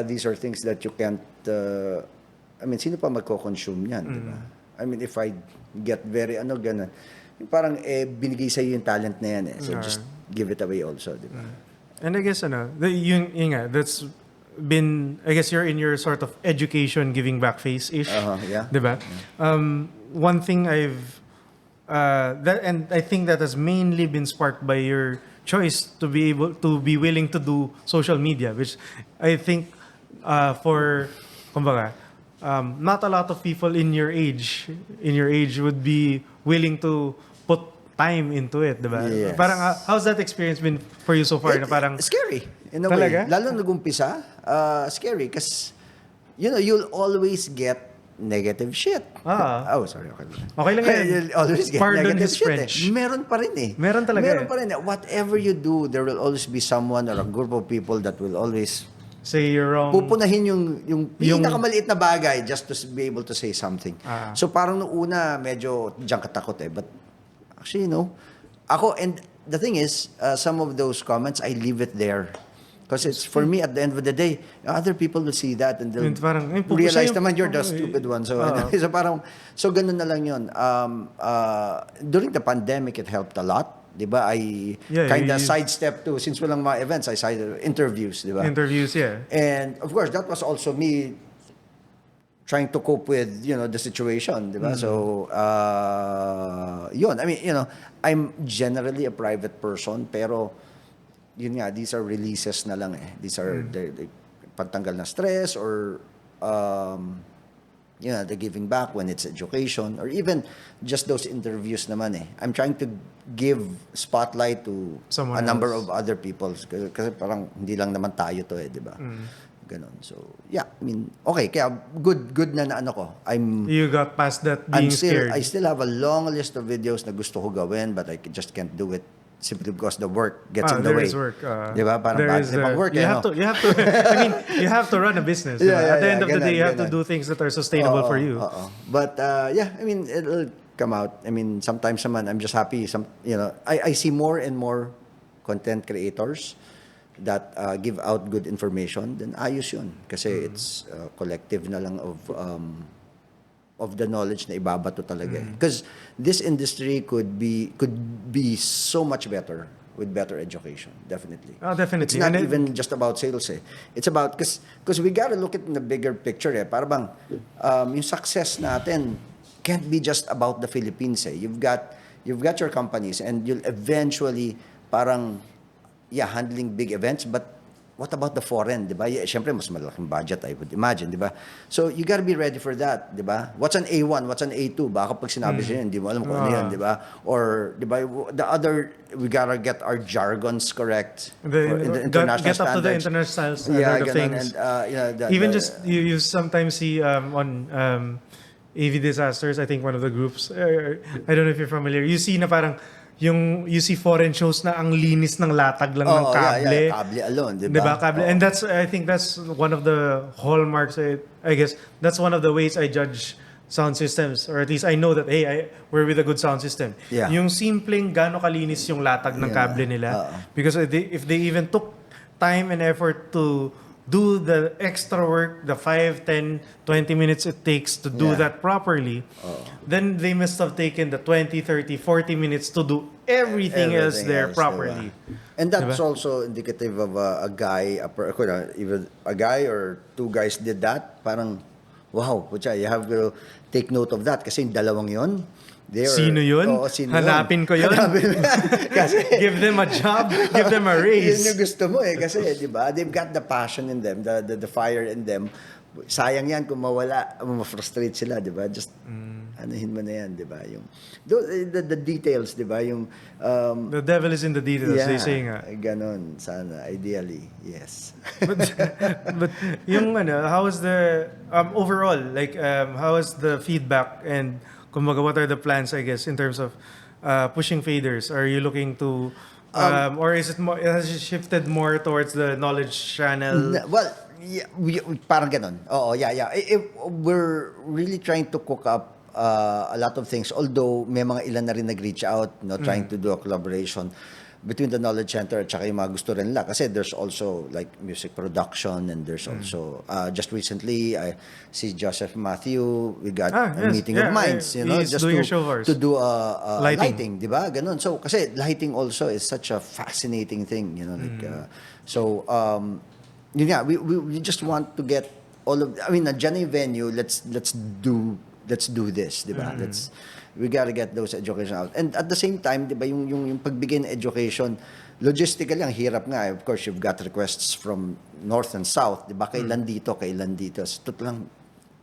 these are things that you can't, I mean, sino pa magko-consume yan, di ba? I mean, if I get very, ganun, parang binigay sa'yo yung talent na yan eh. So just give it away also, di ba? And I guess, yun nga, that's been, I guess you're in your sort of education giving back phase-ish. Yeah. Diba? One thing I've, and I think that has mainly been sparked by your choice to be able to be willing to do social media, which I think for, kumbaga, not a lot of people in your age would be willing to put time into it, diba? Yes. Parang, how's that experience been for you so far? Na parang, Scary, in a Talaga? way. Lalo nag-umpisa, scary. Because, you know, you'll always get negative shit. Oh, sorry. Okay lang. Okay lang yan. You'll always get Pardon negative his shit. French. Meron pa rin eh. Meron talaga Meron eh. pa rin eh. Whatever you do, there will always be someone or a group of people that will always say you're wrong. pupunahin yung pinakamaliit na bagay just to be able to say something. So parang nung una, medyo diyan katakot eh. But actually, you know, ako, and the thing is, some of those comments, I leave it there. Because it's, for me, at the end of the day, other people will see that and they'll And parang, ay, realize siya yung- naman you're the stupid one. So, so parang, so ganun na lang yun. During the pandemic, it helped a lot. Diba? I kind of sidestepped to, since walang mga events, I sided interviews, diba? Interviews, yeah. And of course, that was also me trying to cope with, you know, the situation, diba? So, yun. I mean, you know, I'm generally a private person, pero yun nga, these are releases na lang eh. These are the pagtanggal na stress or the giving back when it's education or even just those interviews naman I'm trying to give spotlight to Someone a number else. of other people kasi parang hindi lang naman tayo to di ba? Ganon. So, yeah, I mean, okay, kaya good na ano ko. You got past that being scared. I still have a long list of videos na gusto ko gawin but I just can't do it simply because the work gets in the there way. is work. Di ba? Parang There bad is, work. you have to, I mean, you have to run a business. Yeah, At the end of the ganon, day, you have to ganon. do things that are sustainable for you. But I mean, it'll come out. I mean, sometimes naman, I'm just happy. I see more and more content creators that give out good information. Then ayos yun. Kasi it's collective na lang of the knowledge na ibabato talaga. Because this industry could be so much better with better education, definitely. Oh, definitely. It's not even just about sales It's about, because we gotta look at in the bigger picture Para bang, yung success natin can't be just about the Philippines You've got your companies and you'll eventually parang, handling big events, but what about the foreign, di ba? Siyempre, mas malaking budget, I would imagine, di ba? So, you gotta be ready for that, di ba? What's an A1? What's an A2? Baka pag sinabi siya yun, di mo alam kung ano yan, di ba? Or, di ba, the other, we gotta get our jargons correct. In the international Get up to the standards. international standard of ganun. things. And, Even just, you sometimes see on AV Disasters, I think one of the groups, I don't know if you're familiar, you see na parang, you see foreign shows na ang linis ng latag lang ng kable. Kable alone, di ba? Diba? Kable. And I think that's one of the hallmarks, I guess, that's one of the ways I judge sound systems. Or at least I know that, hey, we're with a good sound system. Yeah. Yung simpleng gano'ng kalinis yung latag ng kable nila. Because if they even took time and effort to do the extra work, the 5, 10, 20 minutes it takes to do that properly, then they must have taken the 20, 30, 40 minutes to do everything else there properly. Diba? And that's also indicative of a guy, even a guy or two guys did that. Parang, wow, pucha, you have to take note of that kasi yung dalawang yun, Sino yun? Sino Hanapin ko yun. Kasi, give them a job, give them a raise. Yun yung gusto mo kasi di ba, they've got the passion in them, the fire in them. Sayang yan kung mawala, ma-frustrate sila, di ba? Just anuhin mo na yan, di ba? Yung the details, di ba? Yung the devil is in the details, they say nga. Ganon, sana, ideally, yes. but yung how is the overall, like how is the feedback and kumbaga, what are the plans, I guess, in terms of pushing faders? Are you looking to, or is it more, has it shifted more towards the knowledge channel? Well, yeah, parang ganon. Oo, yeah. We're really trying to cook up a lot of things, although may mga ilan na rin nag-reach out, trying to do a collaboration between the Knowledge Center at saka yung mga gusto rin nila. Kasi there's also like music production and there's also, just recently, si Joseph Matthew, we got a meeting of minds, he's just doing a show for us. to do lighting, di ba? Ganon. So, kasi lighting also is such a fascinating thing, yun nga, we just want to get all of, I mean, nandiyan yung venue, let's do this, di ba? We gotta get those education out. And at the same time, di ba, yung pagbigay ng education, logistically, ang hirap nga. Of course, you've got requests from north and south, di ba? Kailan dito. So, ito lang,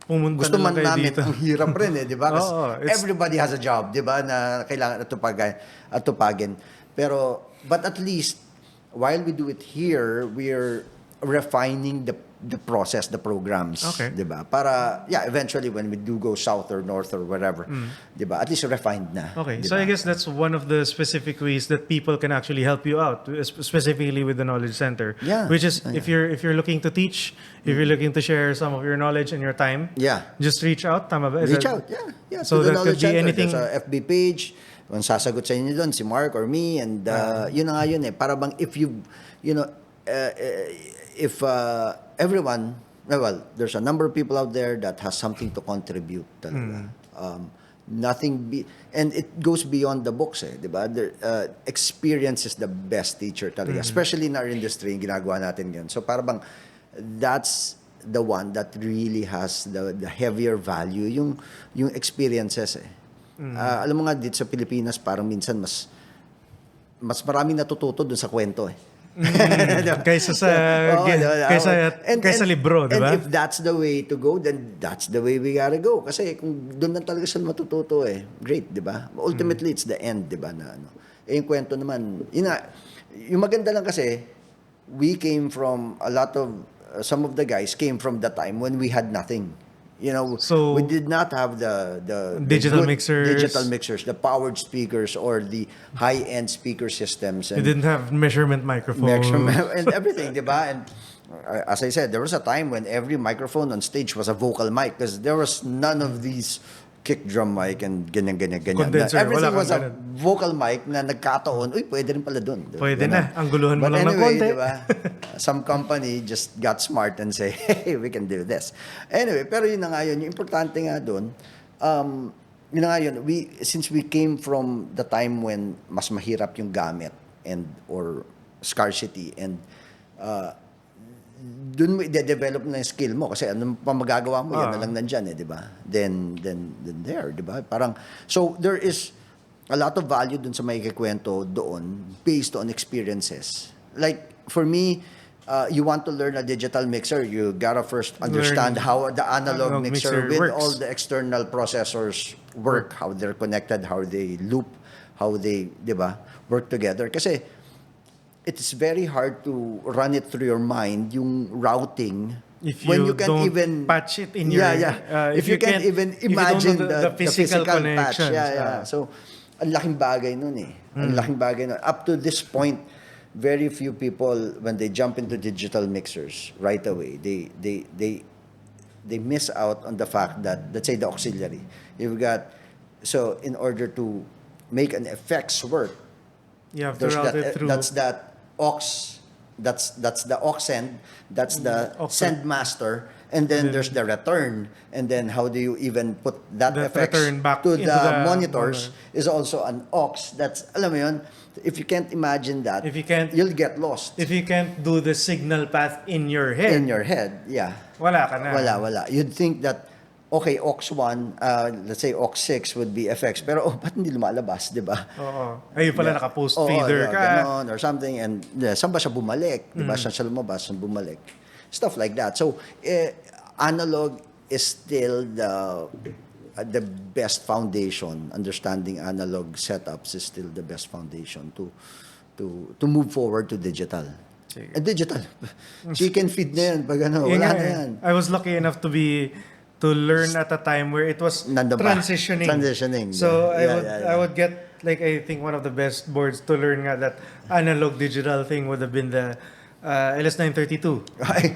Pumunta gusto na man lang kayo namin, dito. ang hirap rin di ba? Kasi everybody has a job, di ba? Na kailangan atupagin. Pero, but at least, while we do it here, we're refining the process, the programs, Okay. di ba? Para, eventually when we do go south or north or wherever, di ba? At least refined na. Okay, di so ba? I guess that's one of the specific ways that people can actually help you out, specifically with the Knowledge Center. Yeah. Which is, if you're looking to teach, if you're looking to share some of your knowledge and your time, just reach out. Tama ba? Reach out, yeah. So to the that could Knowledge be Center. anything. There's a FB page. Kung sasagot sa inyo doon, si Mark or me, and yun na nga yun Para bang if if everyone, well, there's a number of people out there that has something to contribute talaga. And it goes beyond the books di ba? Experience is the best teacher talaga, especially in our industry, yung ginagawa natin yun. So para bang that's the one that really has the heavier value, yung experiences alam mo nga dito sa Pilipinas, parang minsan mas maraming natututo dun sa kwento Kaysa sa diba? kaysa libro, di ba? And if that's the way to go, then that's the way we gotta go. Kasi kung doon lang talaga sila matututo great, di ba? Ultimately, it's the end, di ba? Na, ano. Yung kwento naman, yung maganda lang kasi, we came from a lot of, some of the guys came from the time when we had nothing. So, we did not have the digital good mixers, the powered speakers, or the high-end speaker systems. You didn't have measurement microphones. And everything, di ba? And as I said, there was a time when every microphone on stage was a vocal mic because there was none of these kick drum mic and ganyan. Condenser, Everything wala was kang a vocal mic na nagkataon, pwede rin pala dun. Pwede na. Ang guluhan mo But lang ng anyway, konti. diba, some company just got smart and say, hey, we can do this. Anyway, pero yun na nga yun. Yung importante nga dun, yun na nga yun, since we came from the time when mas mahirap yung gamit or scarcity, and dun mo i-develop na yung skill mo kasi anong pa magagawa mo yan na lang nandyan di ba? Then there, di ba? Parang, so there is a lot of value dun sa may kikwento doon based on experiences. Like, for me, you want to learn a digital mixer, you gotta first understand how the analog mixer with works. all the external processors work, how they're connected, how they loop, how they, di ba, work together. Kasi, it's very hard to run it through your mind, yung routing, if when you can't don't even patch it in your... if you can't even imagine the physical patch. connections. So, ang laking bagay nun Ang laking bagay nun. Up to this point, very few people, when they jump into digital mixers right away, they miss out on the fact that, let's say, the auxiliary. So in order to make an effects work, You have to route it through. that's that aux, that's the aux send, that's the send master, and then there's the return, and then how do you even put that effects return back to into the the monitors monitor. is also an aux. That's, alam mo yun, if you can't imagine that, you'll get lost If you can't do the signal path in your head, wala ka na. wala. You'd think that, okay, aux 1, let's say aux 6 would be effects, pero ba't hindi lumalabas, di ba? Oo. Ayun pala, naka-post feeder ka. Ganon, or something, and saan ba siya bumalik? Di ba? Saan siya lumabas, saan bumalik? Stuff like that. So, analog is still the best foundation. Understanding analog setups is still the best foundation to move forward to digital. Digital. Chicken feed na yan. Pag ano, wala na yan. I was lucky enough to learn at a time where it was transitioning. So I would get, like, I think one of the best boards to learn nga that analog digital thing would have been the LS932.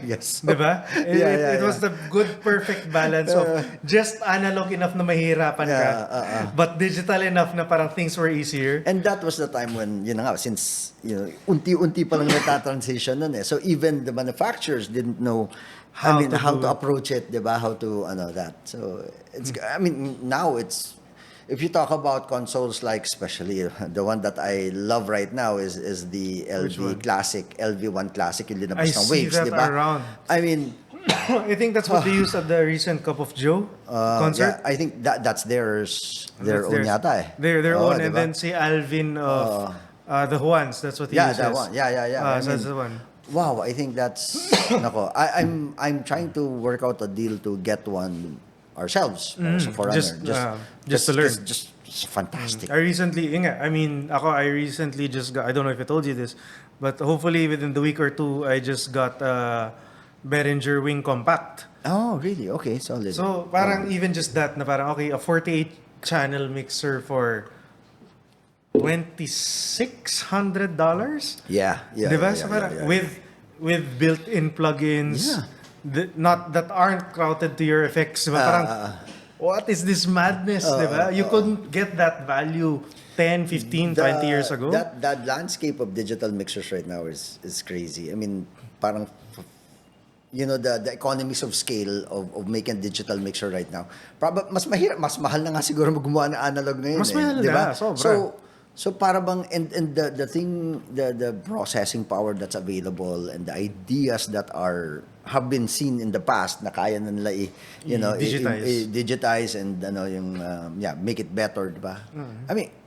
Yes. Diba? It was the good, perfect balance of just analog enough na mahirapan ka, but digital enough na parang things were easier. And that was the time when, since, unti-unti pa lang nagta-transition nun So even the manufacturers didn't know how to approach it, diba? How to, that. So, now it's, if you talk about consoles like, especially the one that I love right now is the LV1 Classic, yung linabas ng Waves, I see that diba? around. I think that's what they used at the recent Cup of Joe concert. Yeah, I think that's their own yata Their own, diba? and then si Alvin of the Juans, that's what he uses. That one. So that's the one. Wow, I think that's nako. I'm trying to work out a deal to get one ourselves as a Forerunner. Just to learn. Just fantastic. I recently just got, I don't know if I told you this, but hopefully within the week or two, I just got Behringer Wing Compact. Oh, really? Okay, solid. So, parang even just that, na parang, okay, a 48-channel mixer for $2,600? Yeah. Diba? So parang, with built-in plugins, not that aren't routed to your effects. Diba? Parang, what is this madness? Diba? You couldn't get that value 10, 15, 20 years ago. That landscape of digital mixers right now is crazy. Parang, the economies of scale of making a digital mixer right now. Mas mahal na nga siguro gumawa ng analog na yun. Mas mahal diba? na, sobra. So para bang, and the thing, the processing power that's available and the ideas that have been seen in the past na kaya na nila digitize and make it better, diba?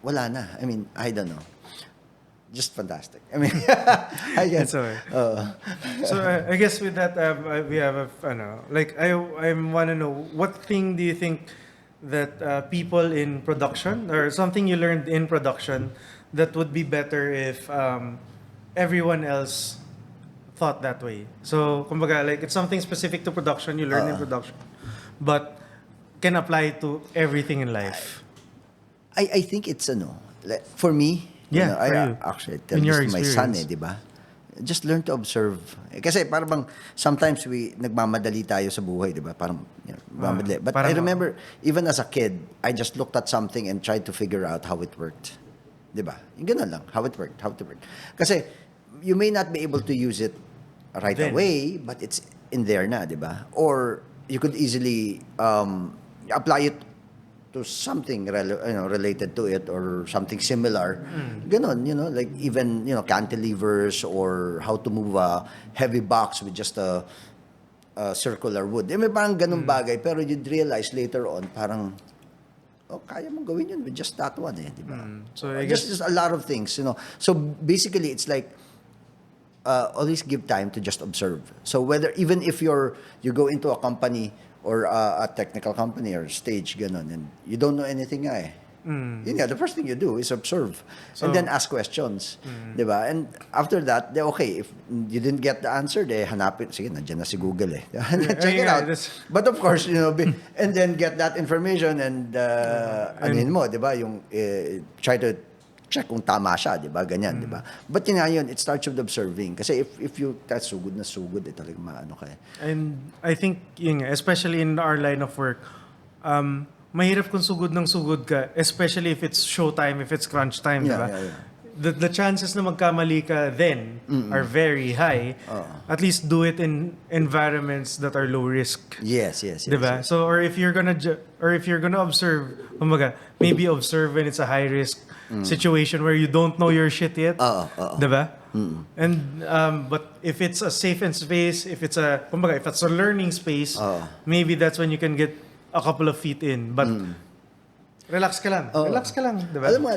Wala na. I don't know. just fantastic. I mean, I guess. It's okay. So I guess with that, we have like I want to know what thing do you think that people in production or something you learned in production that would be better if everyone else thought that way. So kumbaga like it's something specific to production you learn in production, but can apply to everything in life. I think it's like, for me, Yeah, I for you. actually tell In this your to my son, experience. di ba? Just learn to observe. Kasi parang sometimes nagmamadali tayo sa buhay, di ba? Parang, nagmamadali. But I parang, remember, even as a kid, I just looked at something and tried to figure out how it worked. Di ba? Yung ganun lang, how it worked. Kasi, you may not be able to use it right Then. away, but it's in there na, di ba? Or, you could easily apply it to something related to it or something similar. Ganon, like even, cantilevers or how to move a heavy box with just a circular wood. May parang ganun bagay, pero you'd realize later on, parang, kaya mong gawin yun with just that one, di ba? So I guess just a lot of things, So basically, it's like, always give time to just observe. So even if you go into a company or a technical company or stage, ganon, and you don't know anything yun nga, the first thing you do is observe and then ask questions. Diba? And after that, okay, if you didn't get the answer, hanapin, sige, nandiyan na si Google Check it out. But of course, and then get that information and anuhin mo, diba? Yung try to check kung tama siya, di ba? Ganyan, di ba? But yun, it starts with observing. Kasi if you, that's sugod na sugod, talagang maano ka And I think, yun nga, especially in our line of work, mahirap kung sugod ng sugod ka, especially if it's showtime, if it's crunch time, di ba? The chances na magkamali ka then are very high. At least do it in environments that are low risk. Yes. Diba? Yes. So, or if you're gonna observe, kumbaga, maybe observe when it's a high risk situation where you don't know your shit yet. Diba? And but if it's a safe and space, if it's a learning space, maybe that's when you can get a couple of feet in. But relax ka lang. Relax ka lang, diba? Alam mo,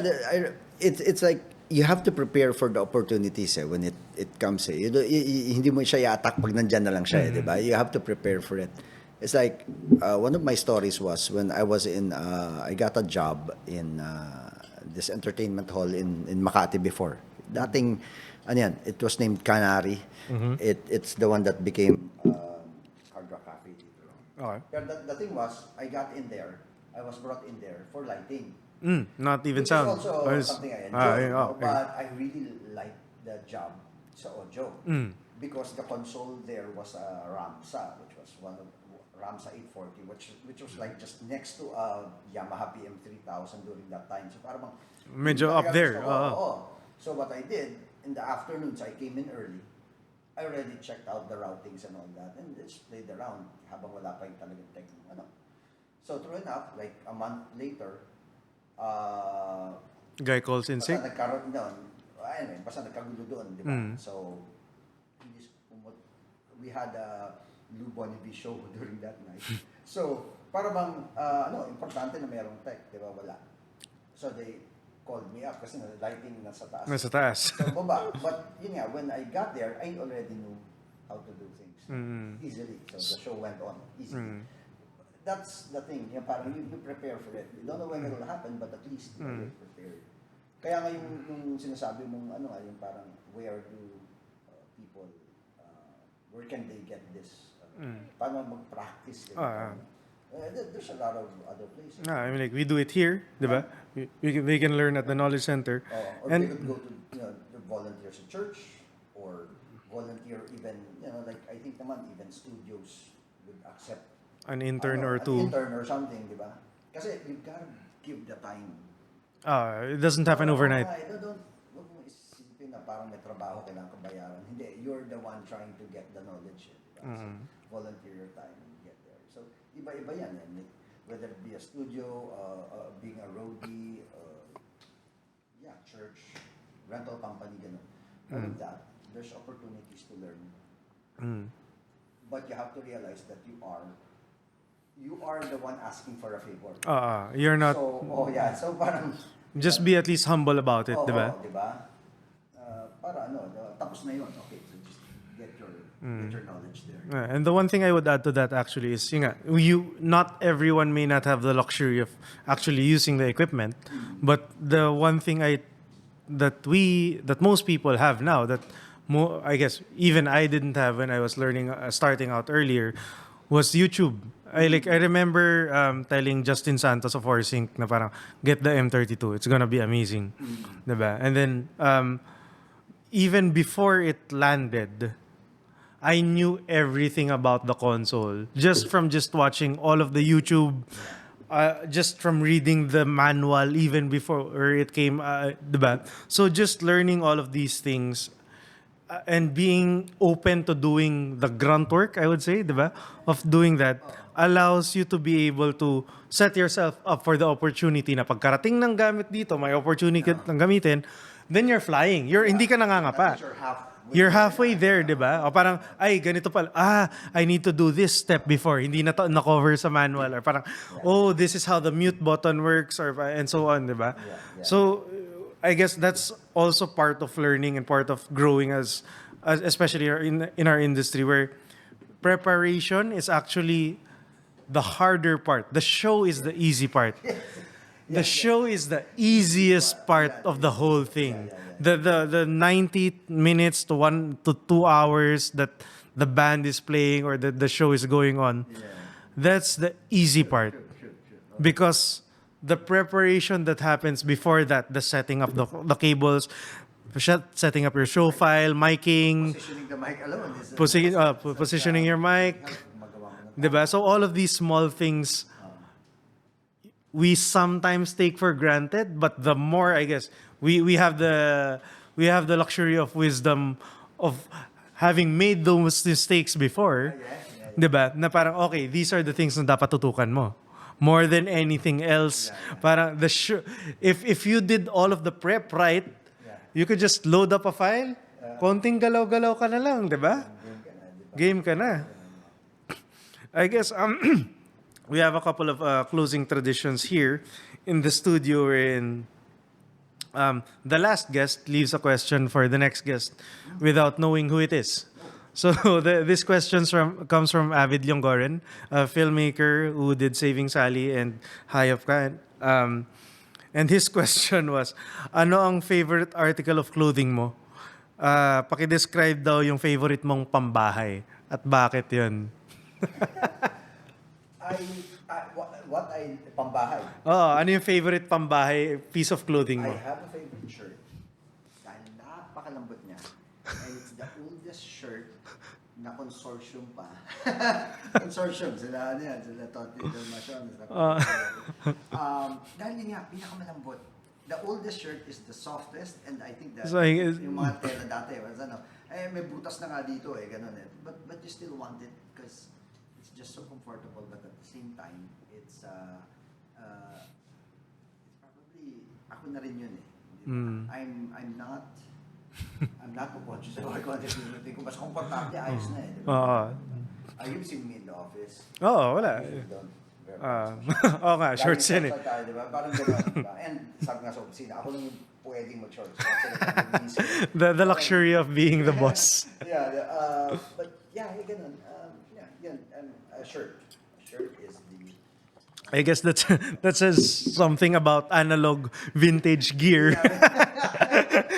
it's like you have to prepare for the opportunities when it comes. Hindi mo siya i-attack pag nandyan na lang siya, diba? You have to prepare for it. It's like one of my stories was when I was I got a job in this entertainment hall in Makati before. Dating, it was named Canary. It's the one that became Hard Rock Cafe. Okay. But the thing was, I was brought in there for lighting. Not even Which sound. is also something I enjoy. Okay. But I really liked the job sa audio. Because the console there was a Ramsa, which was one of Ramsa 840, which was like just next to a Yamaha PM3000 during that time. So parang medyo up there. So what I did, in the afternoons, I came in early. I already checked out the routings and all that, and just played around habang wala pa yung talagang tech. So true enough, like a month later, Guy calls in sick? Basta nagkagulo doon, di ba? So, we had a Lou Bonnevie show during that night. So, para bang, importante na mayroong tech, di ba? Wala. So, they called me up kasi lighting nasa taas. Nasa taas. So, baba. But, yun nga, when I got there, I already knew how to do things easily. So, the show went on easily. That's the thing. Parang you prepare for it. You don't know when it will happen, but at least you're prepared. Kaya nga yung sinasabi mong yung parang where do people, where can they get this? Paano mag-practice? There's a lot of other places. I mean, like, we do it here, diba? We can learn at the Knowledge Center. Or they could go to volunteer sa church or volunteer even, like I think naman even studios would accept an intern or two. An intern or something, di ba? Kasi you've got to give the time. It doesn't happen overnight. Huwag mo isipin na parang may trabaho kailangan ka bayaran. Hindi, you're the one trying to get the knowledge. Diba? So, volunteer your time and get there. So, iba-iba yan. Whether it be a studio, being a roadie, church, rental company, gano'n. All of that, there's opportunities to learn. But you have to realize that you are the one asking for a favor. You're not. So, so parang just be at least humble about it, diba? Diba? para tapos na yun. Okay, so just get your knowledge there. And the one thing I would add to that actually is, not everyone may not have the luxury of actually using the equipment, but the one thing that most people have now that I guess even I didn't have when I was learning, starting out earlier, was YouTube. I remember telling Justin Santos of Orsync na parang get the M32, it's gonna be amazing, diba? And then even before it landed, I knew everything about the console just from watching all of the YouTube, just from reading the manual even before it came, diba? So just learning all of these things and being open to doing the grunt work, I would say, diba? Of doing that allows you to be able to set yourself up for the opportunity na pagkarating ng gamit dito, may opportunity ng gamitin, then you're flying. Hindi ka nangangapa. You're halfway there, di ba? O parang, ay, ganito pala. I need to do this step before. Hindi na to na-cover sa manual. Or parang, this is how the mute button works, or and so on, di ba? So, I guess that's also part of learning and part of growing as especially in our industry, where preparation is actually the harder part. The show is the easy part. The show is the easiest part of the whole thing. The 90 minutes to 1 to 2 hours that the band is playing or that the show is going on, that's the easy part. Because the preparation that happens before that, the setting up the cables, setting up your show file, miking, Positioning the mic alone is positioning your mic, diba? So all of these small things we sometimes take for granted, but the more, I guess, we have the luxury of wisdom of having made those mistakes before, diba? Na parang, okay, these are the things na dapat tutukan mo. More than anything else, parang if you did all of the prep right, you could just load up a file, konting galaw-galaw ka na lang, diba? Game ka na. I guess we have a couple of closing traditions here in the studio wherein the last guest leaves a question for the next guest without knowing who it is. So this question comes from Avid Liongoren, a filmmaker who did Saving Sally and High of Kind. And his question was, ano ang favorite article of clothing mo? Paki-describe daw yung favorite mong pambahay at bakit yun? Pambahay. Ano yung favorite pambahay piece of clothing mo? I have a favorite shirt. Dahil napakalambot niya. And it's the oldest shirt na consortium pa. Consortium, sila Totti, Dalmatian. Dahil yun nga, pinakamalambot. The oldest shirt is the softest, and I think that yung mga tela dati, may butas na nga dito ganun eh. But you still want it because it's just so comfortable, but at the same time, it's probably, ako na rin yun eh. I'm not conscious of my content. Kung mas komportable, ayos na eh. You've seen me in the office. Wala. Nga, shorts yan eh. Parang gano'n, diba? And sabi nga sa opisina, ako lang yung pwedeng mag-shorts. The luxury of being the boss. But ganun. A shirt. A shirt is the... I guess that says something about analog vintage gear.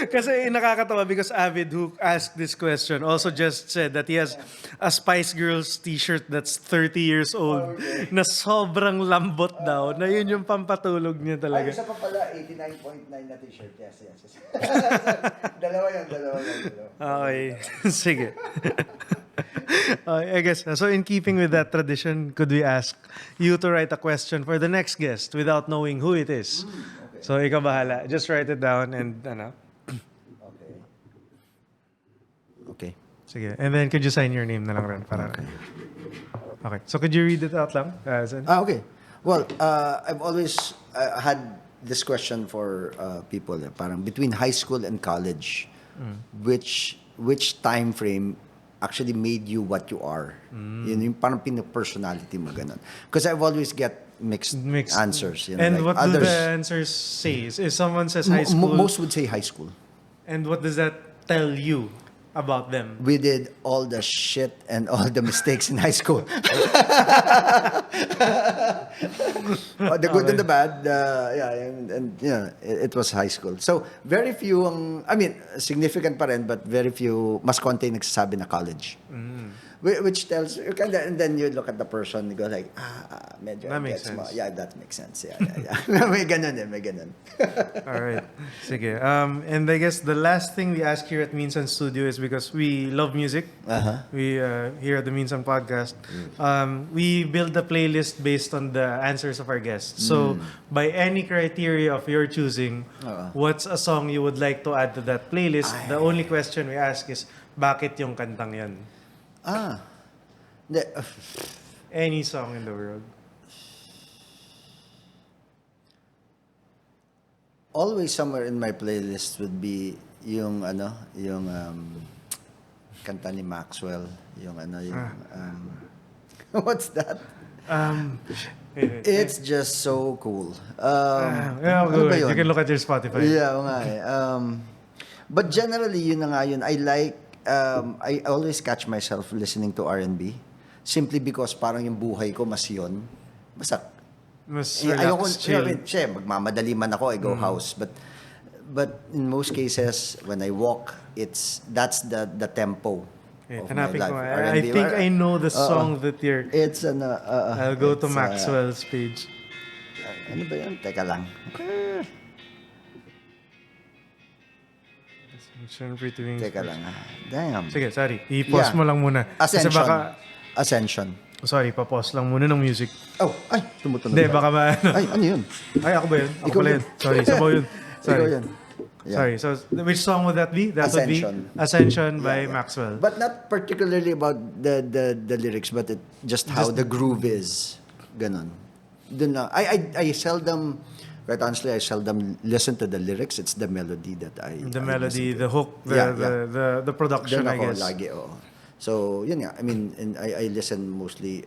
Kasi nakakatawa because Avid, who asked this question, also just said that he has a Spice Girls t-shirt that's 30 years old na sobrang lambot daw, na yun yung pampatulog niya talaga. Ay, isa pa pala, 89.9 na t-shirt. Yes. Dalawa yun. Okay. Sige. I guess, so in keeping with that tradition, could we ask you to write a question for the next guest without knowing who it is? Okay. So ikaw bahala. Just write it down and Okay. Sige. And then could you sign your name na lang rin para Okay. So could you read it out lang? Okay. Well, I've always had this question for people, parang between high school and college, which time frame actually made you what you are? Yun yung parang personality mo ganun. Because I've always get mixed answers. And what do the answers say? If someone says high school... Most would say high school. And what does that tell you about them? We did all the shit and all the mistakes in high school. The good and the bad, and yeah, it was high school. So very few significant pa rin, but very few, mas konti nagsasabi na college. Which tells you kinda, and then you look at the person and go like, medyo That makes gets mo. sense. Yeah, that makes sense. Yeah. May ganun din, may ganun. All right. Sige. And I guess the last thing we ask here at Minsan Studio is because we love music. We here at the Minsan podcast, we build a playlist based on the answers of our guests. So by any criteria of your choosing, what's a song you would like to add to that playlist? The only question we ask is, bakit yung kantang yan? Hindi, Any song in the world. always somewhere in my playlist would be yung kanta ni Maxwell, what's that? It's just so cool. Yeah, ano ba good. yun? You can look at your Spotify. Yeah, oo nga eh. But generally, yun na nga yun. I always catch myself listening to R&B simply because parang yung buhay ko mas yun. Basta, Mas ayoko, relaxed, chill. magmamadali man ako, I go house. But in most cases, when I walk, that's the tempo Okay, of my hanapin life. ko. I R&B. think I know the song that you're... It's I'll go to Maxwell's page. Ano ba yun? Teka lang. Teka lang. Damn. Sige, sorry. I-pause Yeah. mo lang muna. Kasi Ascension. baka... Ascension. Sorry, pa-pause lang muna ng music. Oh, ay, tumutunog. Hindi, baka ma... Ay, ano yun? Ay, ako ba yun? Ako Ikaw pala yun. yun. Sorry, sabaw yun. Sorry. Ikaw yun. Yeah. Sorry. So, which song would that be? That Ascension. would be Ascension by Yeah. Maxwell. But not particularly about the lyrics, but just how the groove is. Ganon. Dun lang. I seldom, quite honestly, I seldom listen to the lyrics. It's the melody that I The I melody, listen to. the hook, the production, Dun I ako guess. lagi, oo. So, yun nga. I mean, and I listen mostly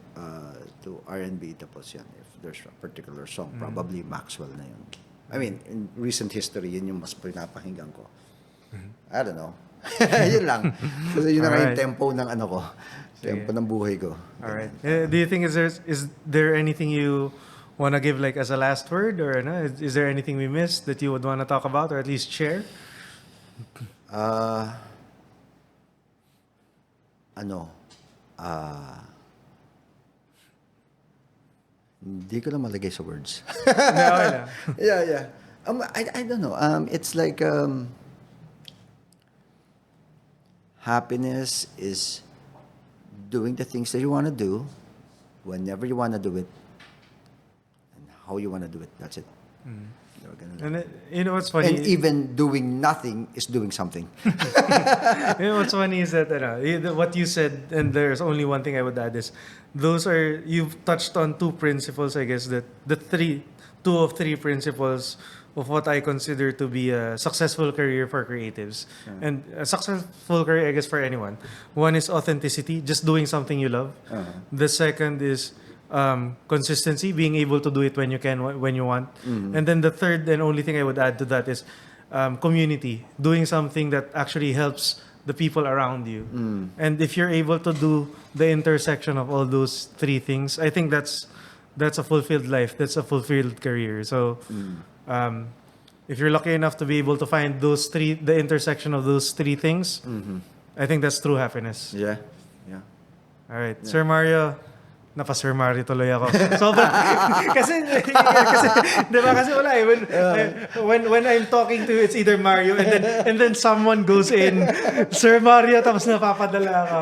to R&B. Tapos yan, if there's a particular song, probably Maxwell na yun. I mean, in recent history, yun yung mas pinapakinggan ko. I don't know. Yun lang. Kasi yun na nga yung Alright. tempo ng ano ko. Tempo ng buhay ko. All right. Do you think is there anything you want to give like as a last word, or no? Is there anything we missed that you would want to talk about or at least share? Hindi ko na malagay sa words. Hindi, okay lang. Yeah. I don't know. It's like happiness is doing the things that you want to do, whenever you want to do it, and how you want to do it. That's it. And you know what's funny? And even doing nothing is doing something. You know what's funny is that what you said, and there's only one thing I would add is you've touched on two principles, I guess, that two of three principles of what I consider to be a successful career for creatives. And a successful career, I guess, for anyone. One is authenticity, just doing something you love. The second is consistency, being able to do it when you can, when you want. And then the third and only thing I would add to that is community, doing something that actually helps the people around you. And if you're able to do the intersection of all those three things, I think that's a fulfilled life. That's a fulfilled career. So if you're lucky enough to be able to find the intersection of those three things, I think that's true happiness. Yeah. All right. Sir Mario, Napa-Sir Mario tuloy ako. Sobrang, kasi, di ba, kasi wala eh. When I'm talking to you, it's either Mario and then someone goes in, Sir Mario, tapos napapadala ako.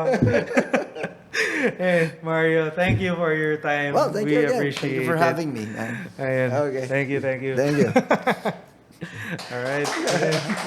Mario, thank you for your time. Well, thank We you again. appreciate Thank you for it. having me. Ayan. Okay. Thank you. Thank you. All right.